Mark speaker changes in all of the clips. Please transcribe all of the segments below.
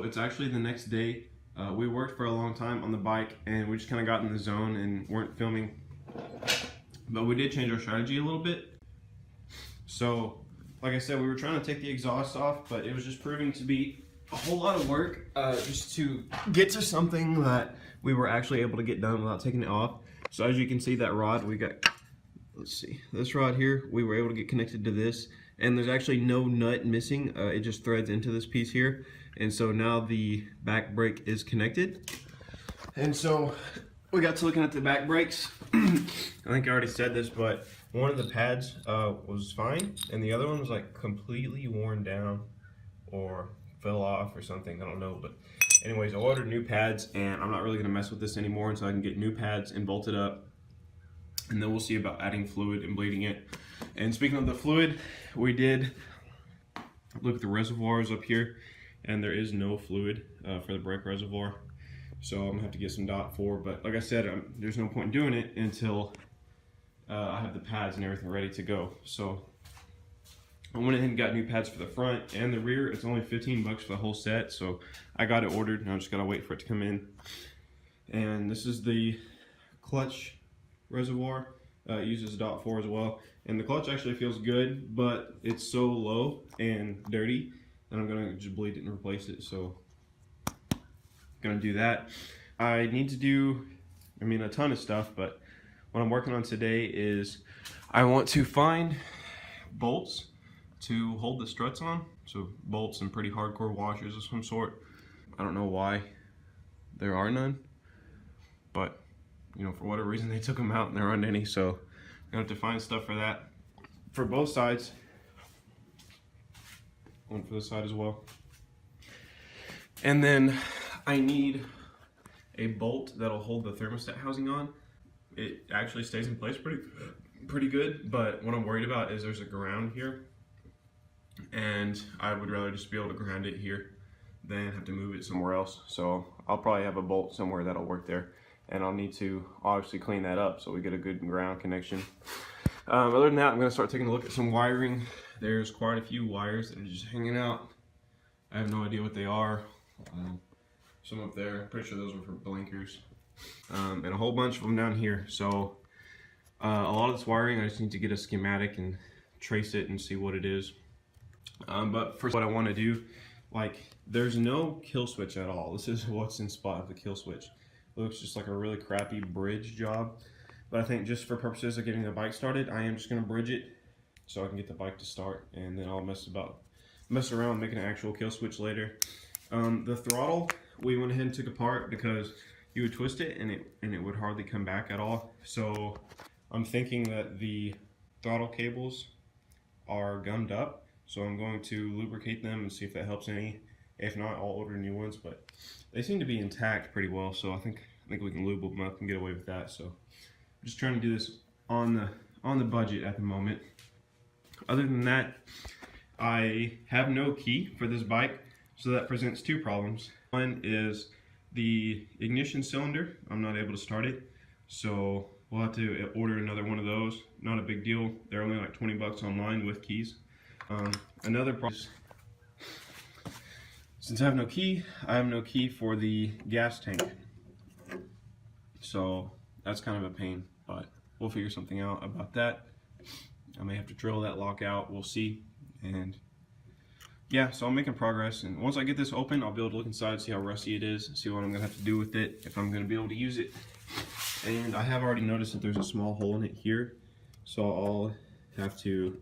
Speaker 1: it's actually the next day. We worked for a long time on the bike and we just kind of got in the zone and weren't filming. But we did change our strategy a little bit. So, like I said, we were trying to take the exhaust off, but it was just proving to be a whole lot of work just to get to something that we were actually able to get done without taking it off. So as you can see, that rod, we got, let's see, this rod here, we were able to get connected to this, and there's actually no nut missing. It just threads into this piece here. And so now the back brake is connected. And so we got to looking at the back brakes. I think I already said this, but one of the pads was fine, and the other one was like completely worn down or fell off or something, I don't know. But anyways, I ordered new pads, and I'm not really gonna mess with this anymore until I can get new pads and bolt it up. And then we'll see about adding fluid and bleeding it. And speaking of the fluid, we did look at the reservoirs up here, and there is no fluid for the brake reservoir. So I'm gonna have to get some .4, but like I said, there's no point in doing it until I have the pads and everything ready to go. So I went ahead and got new pads for the front and the rear. It's only 15 bucks for the whole set, so I got it ordered. Now I just gotta wait for it to come in. And this is the clutch reservoir. It uses .4 as well, and the clutch actually feels good, but it's so low and dirty that I'm gonna just bleed it and replace it. So gonna do that. I need to do, a ton of stuff, but what I'm working on today is I want to find bolts to hold the struts on. So bolts and pretty hardcore washers of some sort. I don't know why there are none, but for whatever reason they took them out and there aren't any, so I'm gonna have to find stuff for that for both sides. One for this side as well. And then I need a bolt that'll hold the thermostat housing on. It actually stays in place pretty good, but what I'm worried about is there's a ground here, and I would rather just be able to ground it here than have to move it somewhere else. So I'll probably have a bolt somewhere that'll work there, and I'll need to obviously clean that up so we get a good ground connection. Other than that, I'm going to start taking a look at some wiring. There's quite a few wires that are just hanging out. I have no idea what they are. Some up there, I'm pretty sure those are for blinkers. And a whole bunch of them down here. So a lot of this wiring, I just need to get a schematic and trace it and see what it is. But first, what I want to do, there's no kill switch at all. This is what's in spot of the kill switch. It looks just like a really crappy bridge job. But I think just for purposes of getting the bike started, I am just going to bridge it so I can get the bike to start, and then I'll mess around making an actual kill switch later. The throttle, we went ahead and took apart because you would twist it and it would hardly come back at all. So I'm thinking that the throttle cables are gummed up, so I'm going to lubricate them and see if that helps any. If not, I'll order new ones, but they seem to be intact pretty well, so I think we can lube them up and get away with that. So I'm just trying to do this on the budget at the moment. Other than that, I have no key for this bike, so that presents two problems. One is the ignition cylinder. I'm not able to start it, so we'll have to order another one of those. Not a big deal. They're only like 20 bucks online with keys. Another problem is, since I have no key for the gas tank. So that's kind of a pain, but we'll figure something out about that. I may have to drill that lock out, we'll see. And yeah, so I'm making progress, and once I get this open, I'll be able to look inside, see how rusty it is, see what I'm gonna have to do with it, if I'm gonna be able to use it. And I have already noticed that there's a small hole in it here, so I'll have to,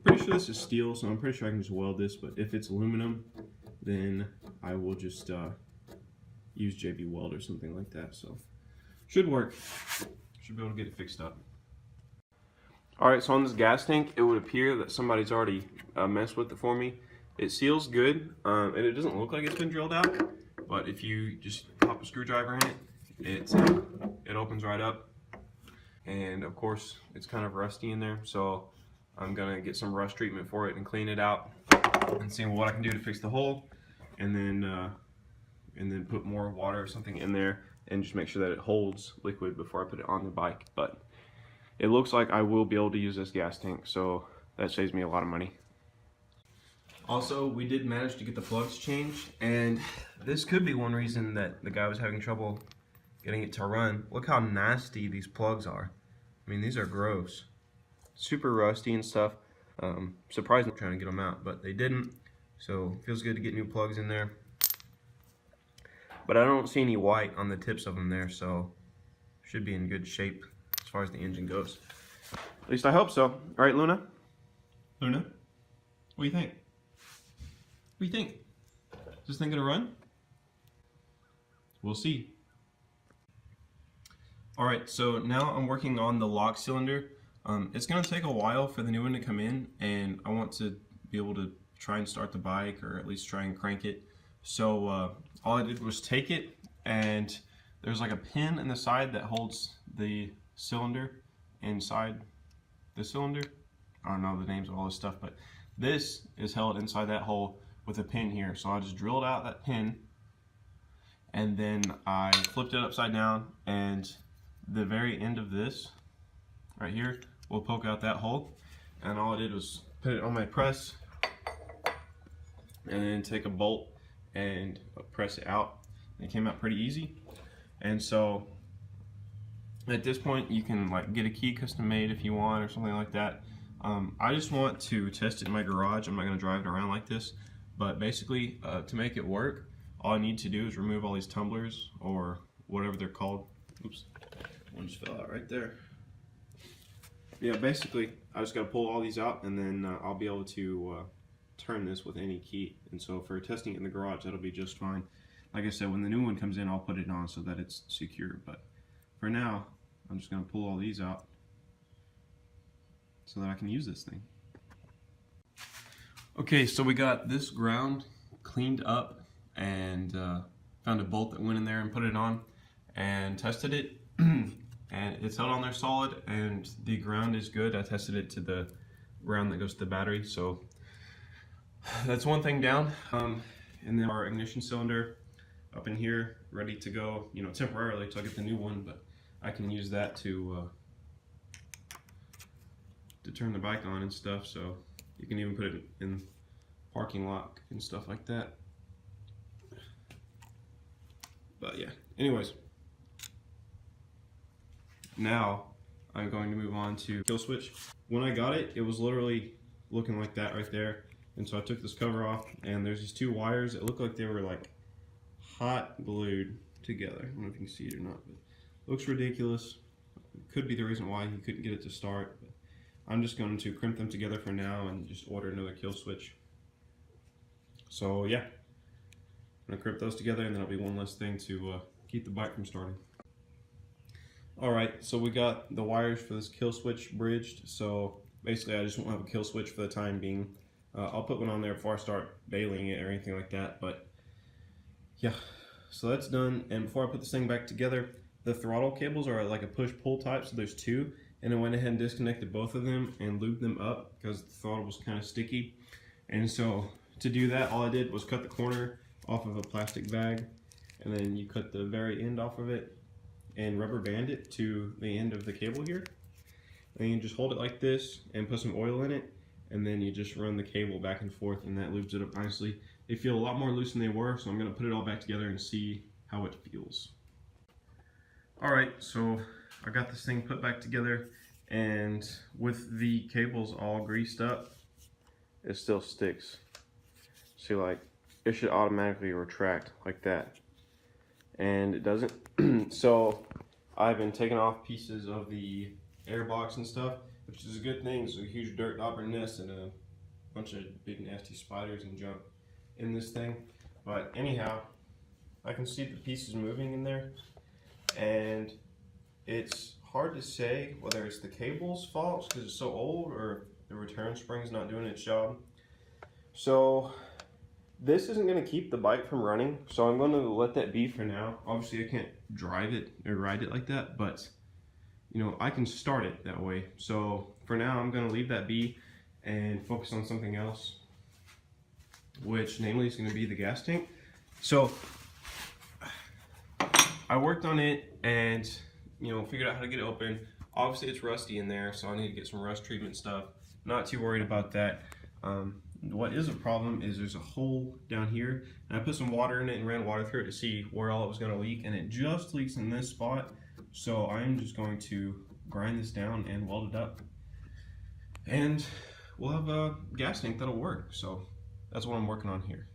Speaker 1: pretty sure this is steel, so I'm pretty sure I can just weld this, but if it's aluminum, then I will just use JB Weld or something like that. So should work, should be able to get it fixed up. Alright, so on this gas tank, it would appear that somebody's already messed with it for me. It seals good, and it doesn't look like it's been drilled out, but if you just pop a screwdriver in it, it opens right up. And of course, it's kind of rusty in there, so I'm gonna get some rust treatment for it and clean it out and see what I can do to fix the hole, and then put more water or something in there and just make sure that it holds liquid before I put it on the bike. But it looks like I will be able to use this gas tank, so that saves me a lot of money. Also, we did manage to get the plugs changed, and this could be one reason that the guy was having trouble getting it to run. Look how nasty these plugs are. I mean, these are gross. Super rusty and stuff. Surprised I'm trying to get them out, but they didn't. So, feels good to get new plugs in there. But I don't see any white on the tips of them there, so should be in good shape as far as the engine goes. At least I hope so. Right, Luna? Luna? What do you think? What do you think? Is this thing gonna run? We'll see. Alright, so now I'm working on the lock cylinder. It's gonna take a while for the new one to come in, and I want to be able to try and start the bike, or at least try and crank it. So all I did was take it, and there's like a pin in the side that holds the cylinder inside the cylinder. I don't know the names of all this stuff, but this is held inside that hole with a pin here. So I just drilled out that pin, and then I flipped it upside down, and the very end of this right here will poke out that hole. And all I did was put it on my press and then take a bolt and press it out. It came out pretty easy. And so at this point you can like get a key custom made if you want, or something like that. I just want to test it in my garage. I'm not going to drive it around like this, but basically to make it work, all I need to do is remove all these tumblers, or whatever they're called. Oops, one just fell out right there. Yeah, basically I just got to pull all these out, and then I'll be able to turn this with any key. And so for testing it in the garage, that'll be just fine. Like I said, when the new one comes in, I'll put it on so that it's secure, but for now I'm just going to pull all these out so that I can use this thing. Okay, so we got this ground cleaned up, and found a bolt that went in there and put it on and tested it. And it's held on there solid, and the ground is good. I tested it to the ground that goes to the battery, so that's one thing down. And then our ignition cylinder up in here, ready to go, you know, temporarily till I get the new one, but I can use that to turn the bike on and stuff. So you can even put it in parking lot and stuff like that. But yeah, anyways, now I'm going to move on to kill switch. When I got it, it was literally looking like that right there. And so I took this cover off, and there's these two wires. It looked like they were like hot glued together. I don't know if you can see it or not, but it looks ridiculous. It could be the reason why he couldn't get it to start. But I'm just going to crimp them together for now and just order another kill switch. So yeah, I'm gonna crimp those together, and then it'll be one less thing to keep the bike from starting. Alright, so we got the wires for this kill switch bridged. So basically I just won't have a kill switch for the time being. I'll put one on there before I start bailing it or anything like that, but yeah, so that's done. And before I put this thing back together, the throttle cables are like a push-pull type, so there's two, and I went ahead and disconnected both of them and lubed them up because the throttle was kind of sticky. And so to do that, all I did was cut the corner off of a plastic bag, and then you cut the very end off of it and rubber band it to the end of the cable here. And you just hold it like this and put some oil in it, and then you just run the cable back and forth, and that lubes it up nicely. They feel a lot more loose than they were, so I'm going to put it all back together and see how it feels. Alright, so I got this thing put back together, and with the cables all greased up, it still sticks. See, like, it should automatically retract like that, and it doesn't. So I've been taking off pieces of the air box and stuff, which is a good thing. It's a huge dirt dauber nest and a bunch of big nasty spiders and junk in this thing. But anyhow, I can see the pieces moving in there, and it's hard to say whether it's the cable's fault because it's so old, or the return spring's not doing its job. So this isn't going to keep the bike from running, so I'm going to let that be for now. Obviously I can't drive it or ride it like that, but you know, I can start it that way. So for now I'm going to leave that be and focus on something else, which namely is going to be the gas tank. So I worked on it and, you know, figured out how to get it open. Obviously it's rusty in there, so I need to get some rust treatment stuff. Not too worried about that. what is a problem is there's a hole down here, and I put some water in it and ran water through it to see where all it was going to leak, and it just leaks in this spot. So I'm just going to grind this down and weld it up, and we'll have a gas tank that'll work. So that's what I'm working on here.